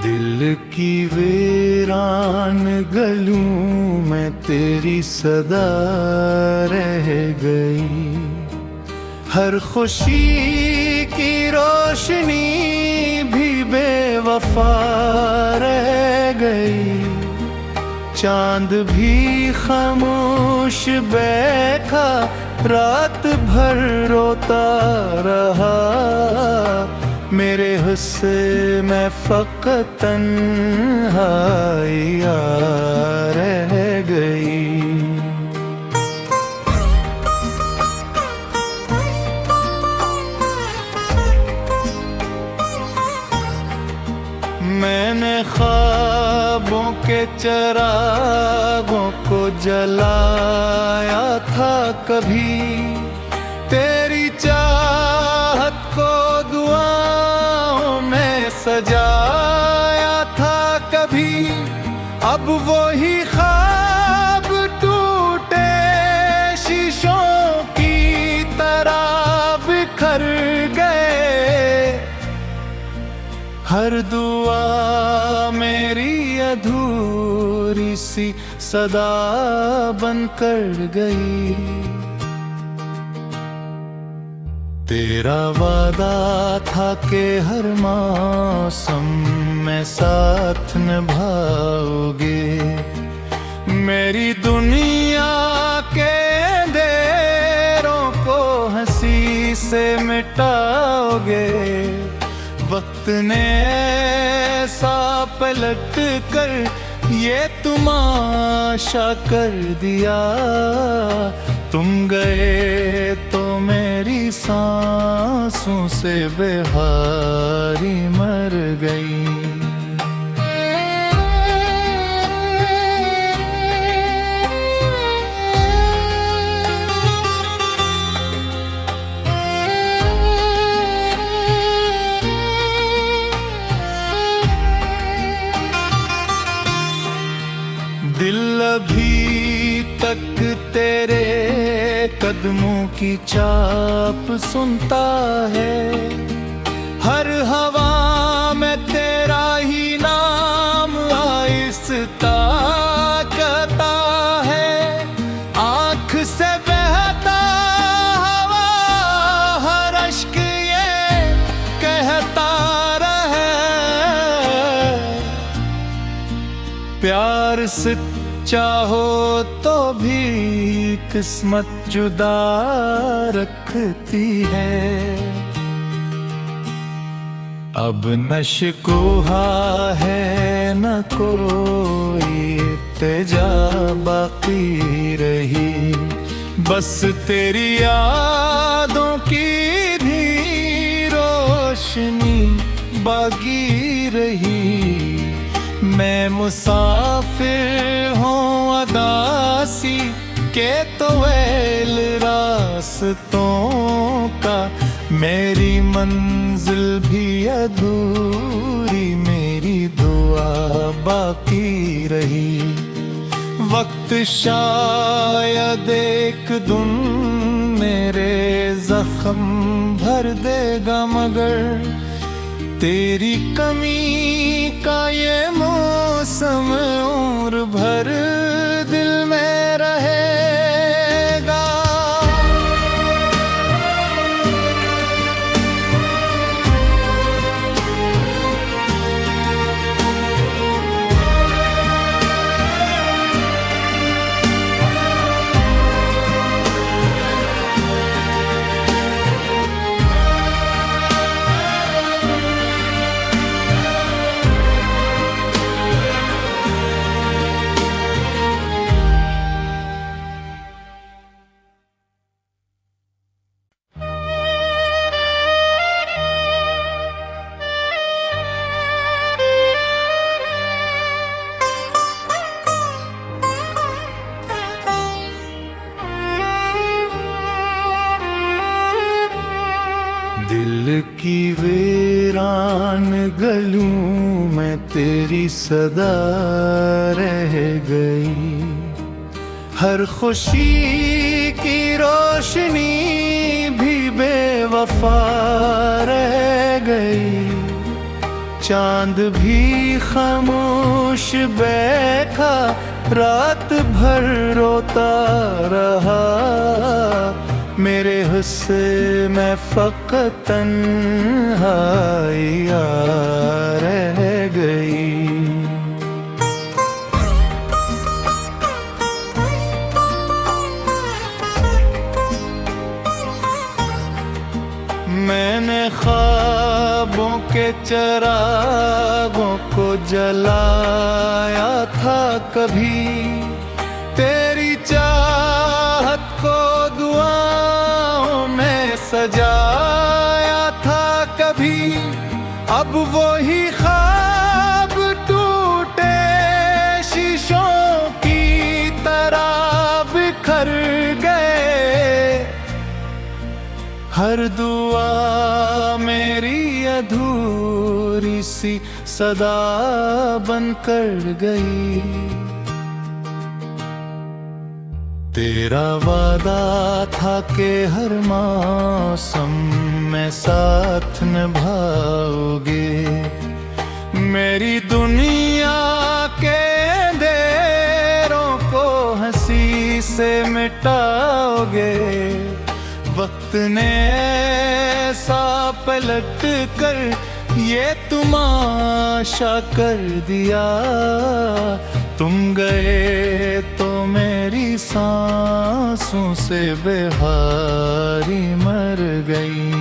दिल की वीरान गलियों में तेरी सदा रह गई। हर खुशी की रोशनी भी बेवफा रह गई। चांद भी खामोश बैठा रात भर रोता रहा। मेरे हिस्से में फ़क़त तन्हाइयाँ रह गई। मैंने ख्वाबों के चिरागों को जलाया था कभी, तेरी चाहत को दुआओं में सजाया था कभी। अब वही ख्वाब टूटे शीशों की तरह बिखर गए। हर दुआ मेरी अधूरी सी सदा बनकर गई। तेरा वादा था कि हर मौसम में साथ निभाओगे। मेरी दुनिया के अंधेरों को हंसी से मिटाओगे। वक्त ने ऐसा पलट कर ये तमाशा कर दिया। तुम गए तो मेरी सांसों से बेहारी मर गई। दिल अभी तक तेरे कदमों की चाप सुनता है। हर हवा में तेरा ही नाम आहिस्ता कहता है। आँख से बहता हवा हर अश्क ये कहता रहे। प्यार से चाहो तो भी किस्मत जुदा रखती है। अब न शिकवा है न कोई इल्तिजा बाकी रही। बस तेरी यादों की भी रोशनी बाकी रही। मैं मुसाफिर हूँ अदासी के तो वेल रास्तों का। मेरी मंजिल भी अधूरी मेरी दुआ बाकी रही। वक्त शायद एक दिन मेरे जख्म भर देगा, मगर तेरी कमी का ये मौसम उम्र भर दिल में रहेगा। दिल की वीरान गलियों में तेरी सदा रह गई। हर खुशी की रोशनी भी बेवफा रह गई। चांद भी खामोश बैठा, रात भर रोता रहा। मेरे हिस्से में फ़क़त तन्हाइयाँ रह गई। मैंने ख्वाबों के चिरागों को जलाया था कभी, तेरी चाहत को दुआओं में सजाया था कभी। अब वही ख्वाब टूटे शीशों की तरह बिखर गए। हर दुआ मेरी अधूरी सी सदा बनकर गई। तेरा वादा था कि हर मौसम में साथ निभाओगे, मेरी दुनिया के अंधेरों को हंसी से मिटाओगे। वक्त ने ऐसा पलट कर ये तमाशा कर दिया, तुम गए तो मेरी सांसों से बेहारी मर गई।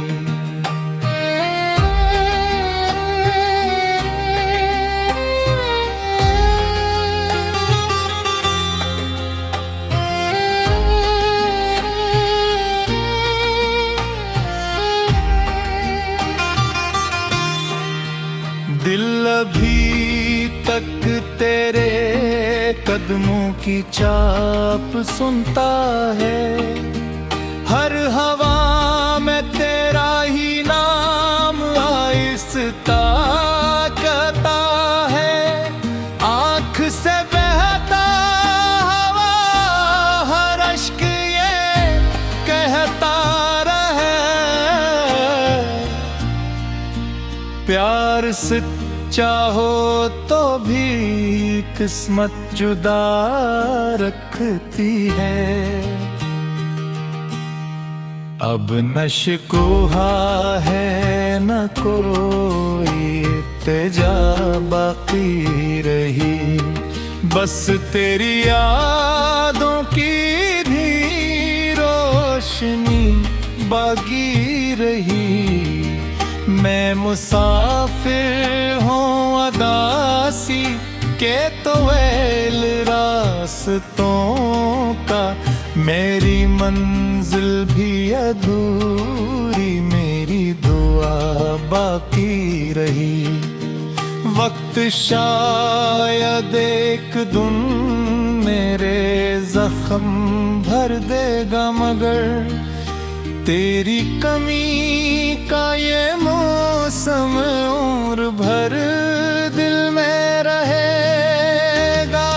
दिल अभी तक तेरे कदमों की चाप सुनता है, हर हवा में तेरा ही नाम आहिस्ता कहता है। आँख से बहता हवा हर अश्क ये कहता रहे, प्यार से चाहो तो भी किस्मत जुदा रखती है। अब न शिकवा है न कोई इल्तिजा बाकी रही, बस तेरी यादों की भी रोशनी बाकी रही। मैं मुसाफिर हूँ अदासी के तोवेल रास्तों का, मेरी मंजिल भी अधूरी, मेरी दुआ बाकी रही। वक्त शायद एक दिन मेरे जख्म भर देगा, मगर तेरी कमी का ये मौसम उम्र भर दिल में रहेगा।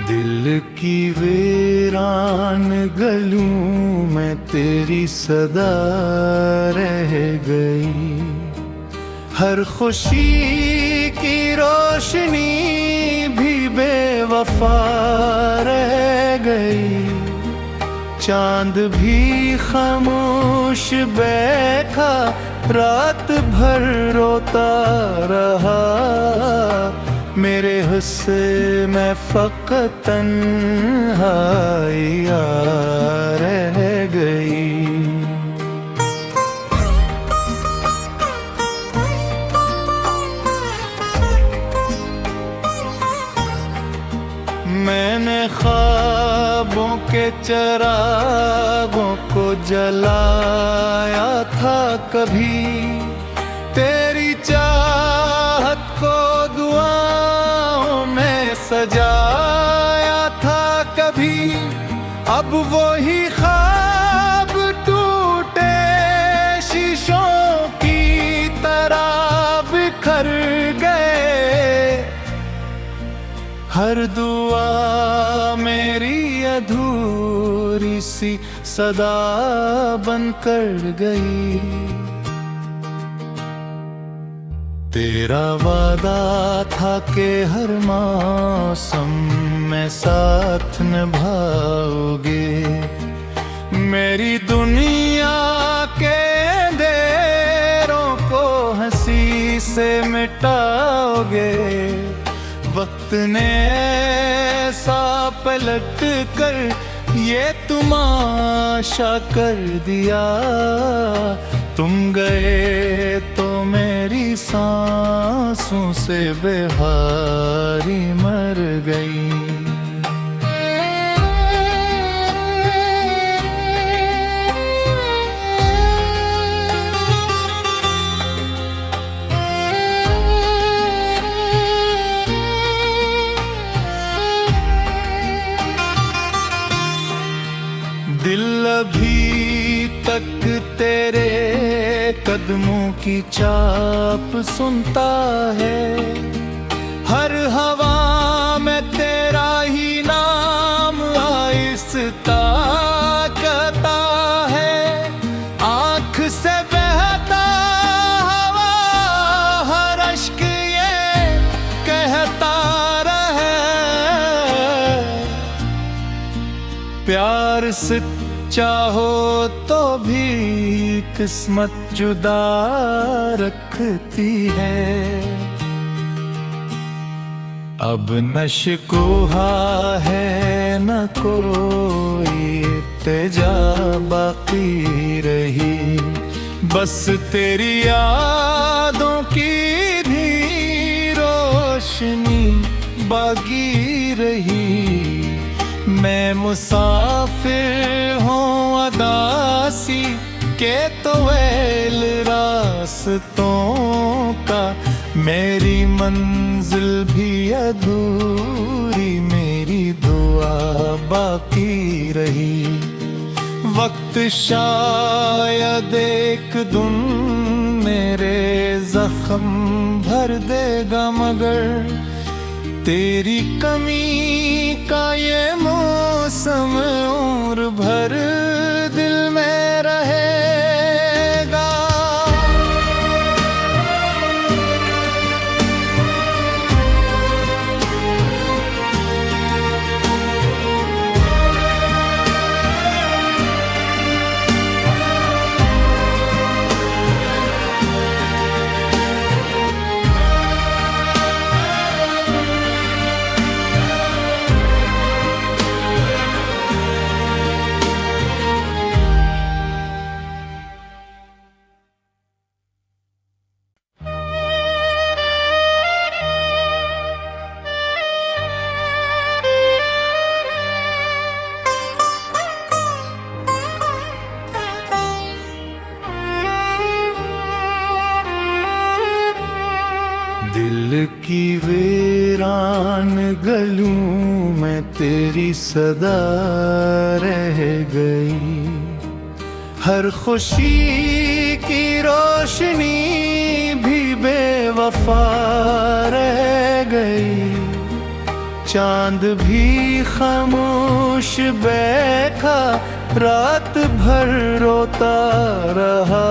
दिल की वीरान गलियों में तेरी सदा रह गई। हर खुशी की रोशनी भी बेवफा रह गई। चांद भी खामोश बैठा, रात भर रोता रहा। मेरे हिस्से में फ़क़त तन्हाइयाँ रह गई। चरागों को जलाया था कभी, तेरी चाहत को दुआओं में सजाया था कभी। अब वही ख्वाब टूटे शीशों की तरह बिखर गए, हर दुआ मेरी अधूरी सी सदा बनकर गई। तेरा वादा था कि हर मौसम में साथ निभाओगे, मेरी दुनिया के अंधेरों को हंसी से मिटाओगे। वक्त ने ऐसा पलट कर ये तमाशा कर दिया, तुम गए तो मेरी सांसों से बेहारी मर गई। दिल अभी तक तेरे कदमों की चाप सुनता है, हर हवा में तेरा ही नाम आहिस्ता कहता है। आँख से बहता हवा हर अश्क ये कहता रहे, प्यार से चाहो तो भी किस्मत जुदा रखती है। अब न शिकवा है न कोई इल्तिजा बाकी रही, बस तेरी यादों की भी रोशनी बाकी रही। मैं मुसाफिर हूँ अदासी के तोवेल रास्तों का, मेरी मंजिल भी अधूरी मेरी दुआ बाकी रही। वक्त शायद एक दिन मेरे जख्म भर देगा, मगर तेरी कमी का ये मौसम उम्र भर दिल में रहेगा। दिल की वीरान गलियों में तेरी सदा रह गई, हर खुशी की रोशनी भी बेवफा रह गई। चांद भी खामोश बैठा रात भर रोता रहा,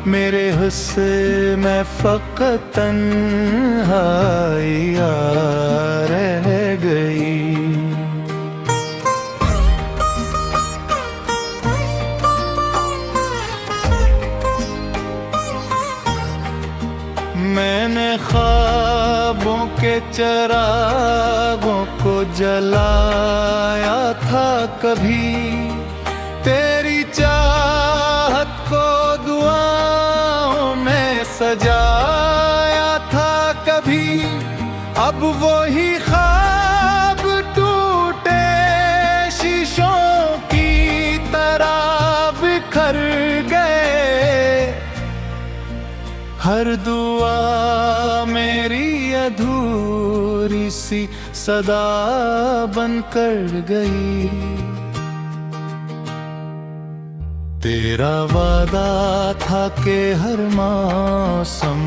मेरे हिस्से में फकत तन्हाइयाँ रह गई। मैंने ख्वाबों के चरागों को जलाया था कभी, तेरी चाहत को दुआओं में सजाया था कभी। अब वही ख्वाब टूटे हर दुआ मेरी अधूरी सी सदा बनकर गई। तेरा वादा था कि हर मौसम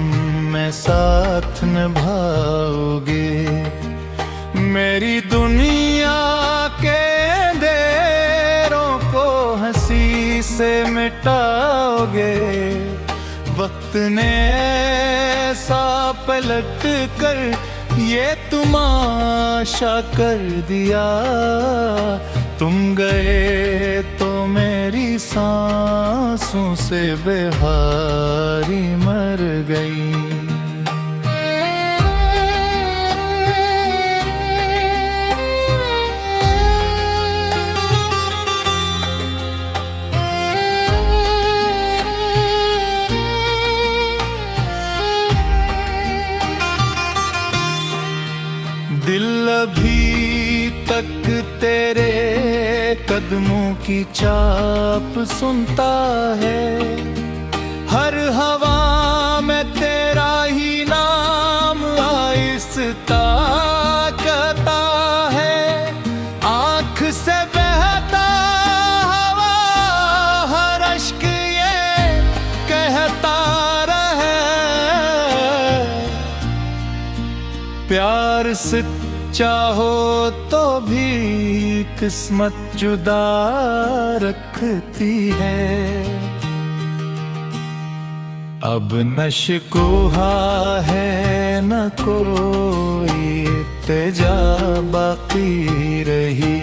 में साथ निभाओगे, मेरी दुनिया के अंधेरों को हंसी से मिटाओगे। वक्त ने ऐसा पलट कर ये तुमाशा कर दिया, तुम गए तो मेरी सांसों से बेहारी मर गई। दिल अभी तक तेरे कदमों की चाप सुनता है, हर हवा में तेरा ही नाम आहिस्ता कहता है। आँख से बहता हवा हर अश्क ये कहता रहे, प्यार से चाहो तो भी किस्मत जुदा रखती है। अब न शिकवा है न कोई इल्तिजा बाकी रही,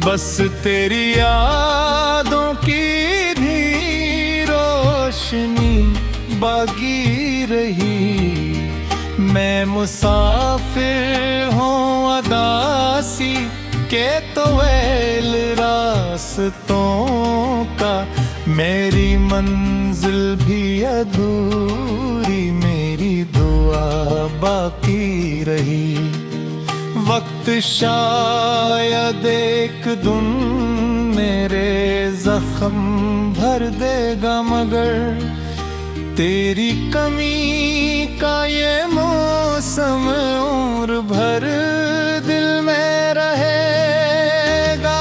बस तेरी यादों की भी रोशनी बाकी रही। मैं मुसाफिर हूँ अदासी के तोवेल रास्तों का, मेरी मंजिल भी अधूरी मेरी दुआ बाकी रही। वक्त शायद एक दिन मेरे जख्म भर देगा, मगर तेरी कमी का ये मौसम उम्र भर दिल में रहेगा।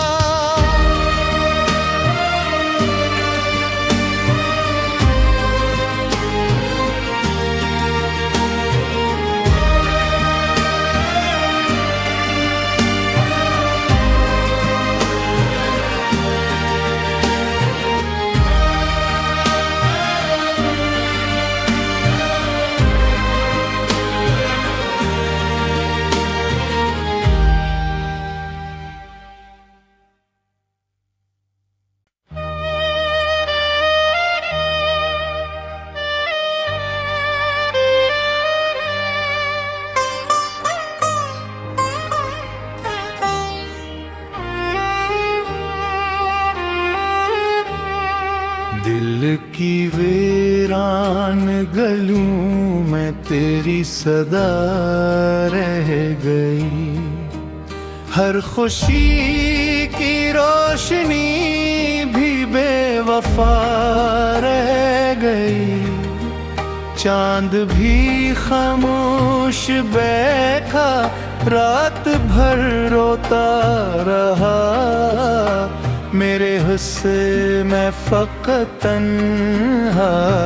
दिल की वीरान गलियों में तेरी सदा रह गई, हर खुशी की रोशनी भी बेवफा रह गई। चांद भी खामोश बैठा रात भर रोता रहा, मेरे हुस्से में फ़क़त तन्हाई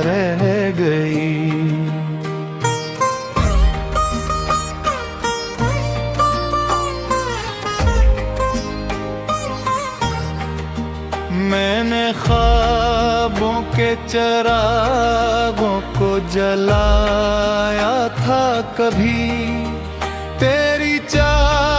रह गई। मैंने ख्वाबों के चिरागों को जलाया था कभी, तेरी चाह